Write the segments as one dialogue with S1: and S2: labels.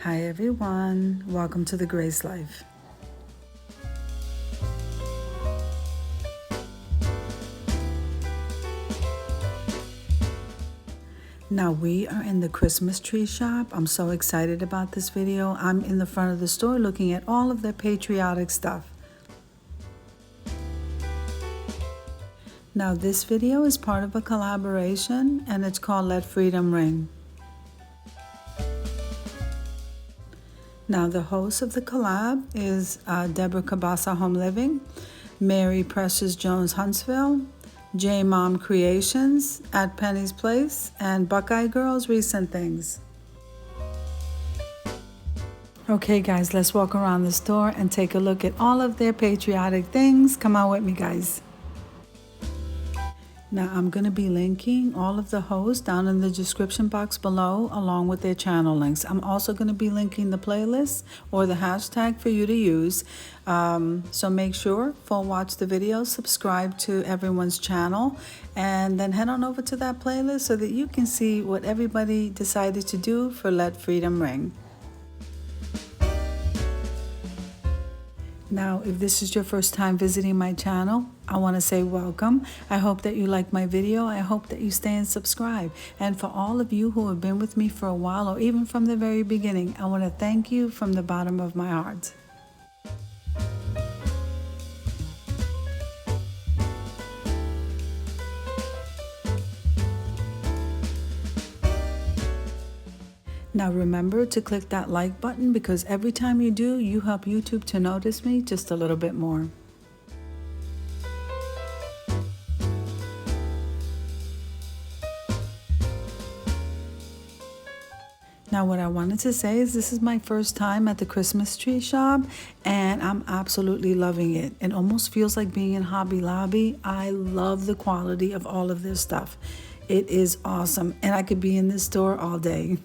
S1: Hi everyone, welcome to the Grace Life. Now we are in the Christmas tree shop. I'm so excited about this video. I'm in the front of the store looking at all of their patriotic stuff. Now this video is part of a collaboration and it's called Let Freedom Ring. Now the host of the collab is DEBORAH Cabassa Home Living, Mary Precious Jones Huntsville, J Mom Creations at Penny's Place, and Buckeye Girls Recent Things. Okay guys, let's walk around the store and take a look at all of their patriotic things. Come on with me guys. Now I'm going to be linking all of the hosts down in the description box below along with their channel links. I'm also going to be linking the playlist or the hashtag for you to use. So make sure, full watch the video, subscribe to everyone's channel, and then head on over to that playlist so that you can see what everybody decided to do for Let Freedom Ring. Now, if this is your first time visiting my channel, I want to say welcome. I hope that you like my video. I hope that you stay and subscribe. And for all of you who have been with me for a while or even from the very beginning, I want to thank you from the bottom of my heart. Now remember to click that like button because every time you do, you help YouTube to notice me just a little bit more. Now what I wanted to say is this is my first time at the Christmas tree shop and I'm absolutely loving it. It almost feels like being in Hobby Lobby. I love the quality of all of this stuff. It is awesome and I could be in this store all day.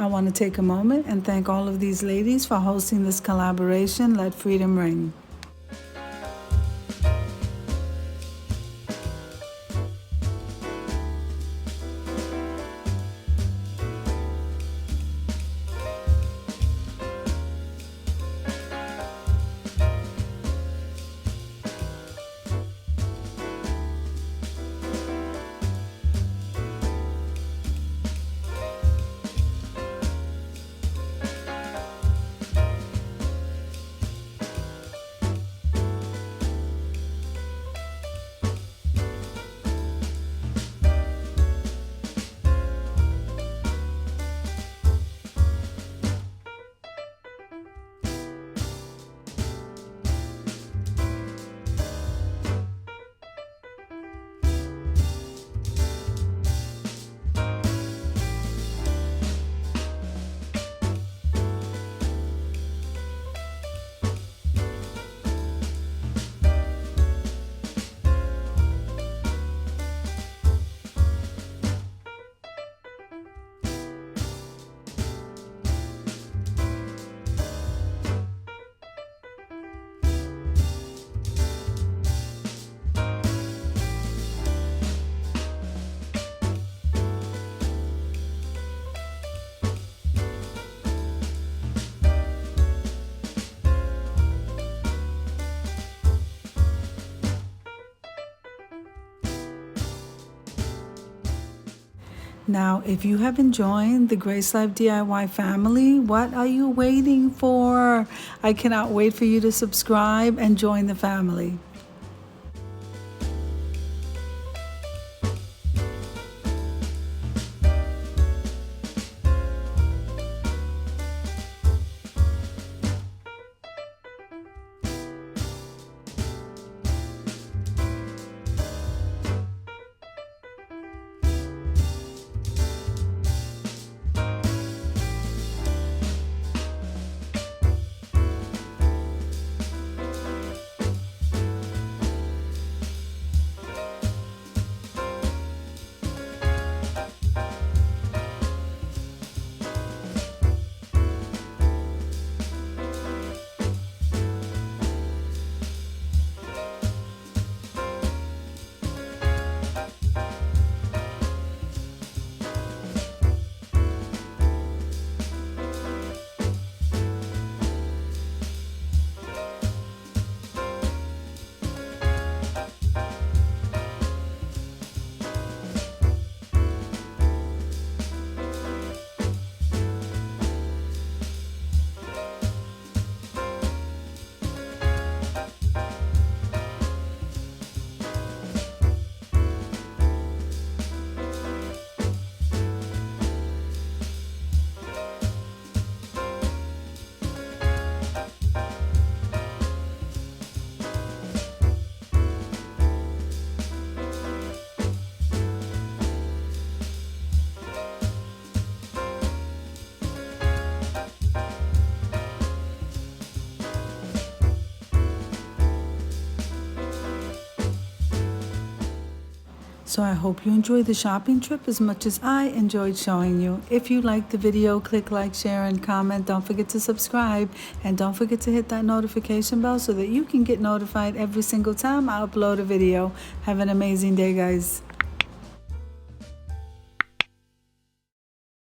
S1: want to take a moment and thank all of these ladies for hosting this collaboration, Let Freedom Ring. Now, if you haven't joined the Grace Life DIY family, what are you waiting for? I cannot wait for you to subscribe and join the family. So I hope you enjoyed the shopping trip as much as I enjoyed showing you. If you liked the video, click like, share, and comment. Don't forget to subscribe. And don't forget to hit that notification bell so that you can get notified every single time I upload a video. Have an amazing day, guys.